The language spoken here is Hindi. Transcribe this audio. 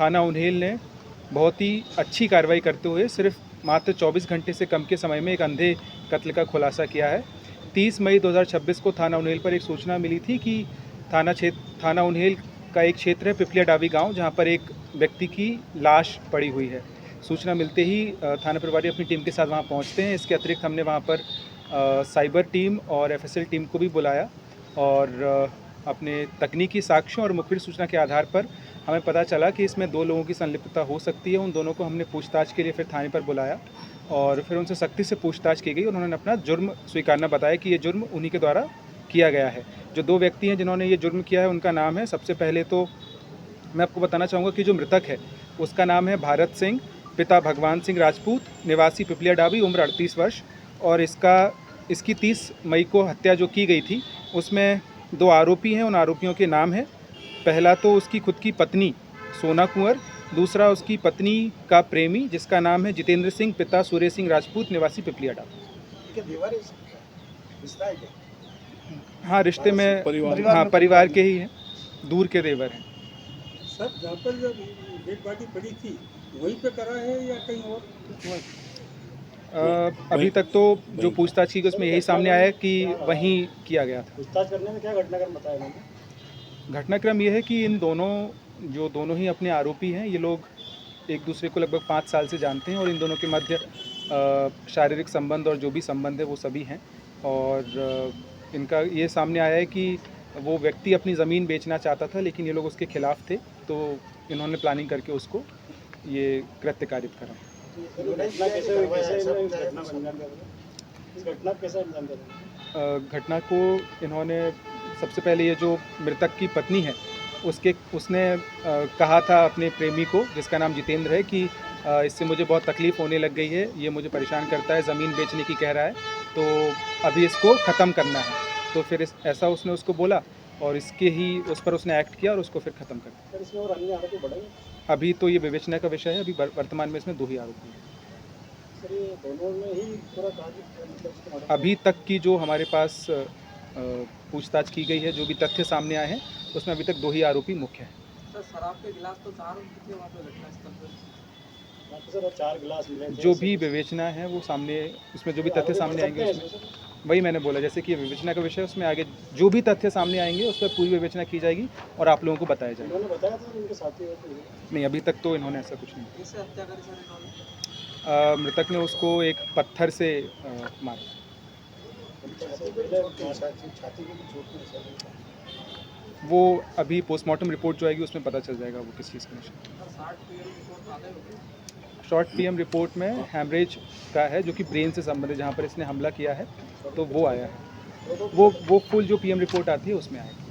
थाना उन्हेल ने बहुत ही अच्छी कार्रवाई करते हुए सिर्फ मात्र 24 घंटे से कम के समय में एक अंधे कत्ल का खुलासा किया है। 30 मई 2026 को थाना उन्हेल पर एक सूचना मिली थी कि थाना उन्हेल का एक क्षेत्र है पिपलिया डावी गांव, जहां पर एक व्यक्ति की लाश पड़ी हुई है। सूचना मिलते ही थाना प्रभारी अपनी टीम के साथ वहां पहुंचते हैं। इसके अतिरिक्त हमने वहां पर साइबर टीम और एफएसएल टीम को भी बुलाया और अपने तकनीकी साक्ष्यों और मुखबिर सूचना के आधार पर हमें पता चला कि इसमें 2 लोगों की संलिप्तता हो सकती है। उन दोनों को हमने पूछताछ के लिए फिर थाने पर बुलाया और फिर उनसे सख्ती से पूछताछ की गई। उन्होंने अपना जुर्म स्वीकारना बताया कि ये जुर्म उन्हीं के द्वारा किया गया है। जो 2 व्यक्ति हैं जिन्होंने ये जुर्म किया है, उनका नाम है, सबसे पहले तो मैं आपको बताना चाहूँगा कि जो मृतक है उसका नाम है भारत सिंह, पिता भगवान सिंह राजपूत, निवासी पिपलिया डाबी, उम्र 38 वर्ष। और इसकी 30 मई को हत्या जो की गई थी उसमें 2 आरोपी हैं। उन आरोपियों के नाम है, पहला तो उसकी खुद की पत्नी सोना कुंवर, दूसरा उसकी पत्नी का प्रेमी जिसका नाम है जितेंद्र सिंह, पिता सूर्य सिंह राजपूत, निवासी पिपलिया डाबी। हाँ, रिश्ते में परिवार के ही हैं, दूर के देवर हैं। सर, जहाँ पर डेड बॉडी पड़ी थी वहीं पे करा है या कहीं और? अभी तक तो जो पूछताछ की गई उसमें यही सामने आया कि वहीं किया गया था। पूछताछ करने में क्या घटनाक्रम बताया इन्होंने? घटनाक्रम ये है कि इन दोनों ही अपने आरोपी हैं। ये लोग एक दूसरे को लगभग 5 साल से जानते हैं और इन दोनों के मध्य शारीरिक संबंध और जो भी संबंध है वो सभी हैं। और इनका ये सामने आया है कि वो व्यक्ति अपनी ज़मीन बेचना चाहता था, लेकिन ये लोग उसके खिलाफ थे, तो इन्होंने प्लानिंग करके उसको ये कृत्य कारित करा। घटना को इन्होंने सबसे पहले ये जो मृतक की पत्नी है उसने कहा था अपने प्रेमी को, जिसका नाम जितेंद्र है, कि इससे मुझे बहुत तकलीफ़ होने लग गई है, ये मुझे परेशान करता है, ज़मीन बेचने की कह रहा है, तो अभी इसको ख़त्म करना है। तो फिर ऐसा उसने उसको बोला और उस पर उसने एक्ट किया और उसको फिर ख़त्म कर दिया। इसमें और अन्य आरोपी बढ़े? अभी तो ये विवेचना का विषय है। अभी वर्तमान में इसमें 2 ही आरोपी हैं। सर, ये दोनों में ही पूरा मतलब अभी तक की जो हमारे पास पूछताछ की गई है, जो भी तथ्य सामने आए हैं, उसमें अभी तक 2 ही आरोपी मुख्य हैं। सर, शराब के गिलास तो 4 थे वहाँ पे घटनास्थल पर। सर, 4 गिलास मिले थे। जो भी विवेचना है वो सामने, उसमें जो भी तथ्य सामने आएंगे उसमें वही मैंने बोला, जैसे कि विवेचना का विषय, उसमें आगे जो भी तथ्य सामने आएंगे उस पर पूरी विवेचना की जाएगी और आप लोगों को बताया जाएगा। उन्होंने बताया था उनके साथी हो तो? नहीं, अभी तक तो इन्होंने ऐसा कुछ नहीं। किससे हत्या करी सर इन्होंने? मृतक ने उसको एक पत्थर से मारा। वो अभी पोस्टमार्टम रिपोर्ट जो आएगी उसमें पता चल जाएगा वो किस चीज़ का नशा। शॉर्ट पीएम रिपोर्ट में हैमरेज का है, जो कि ब्रेन से संबंधित, जहाँ पर इसने हमला किया है, तो वो आया है। वो फुल जो पीएम रिपोर्ट आती है उसमें आएगा।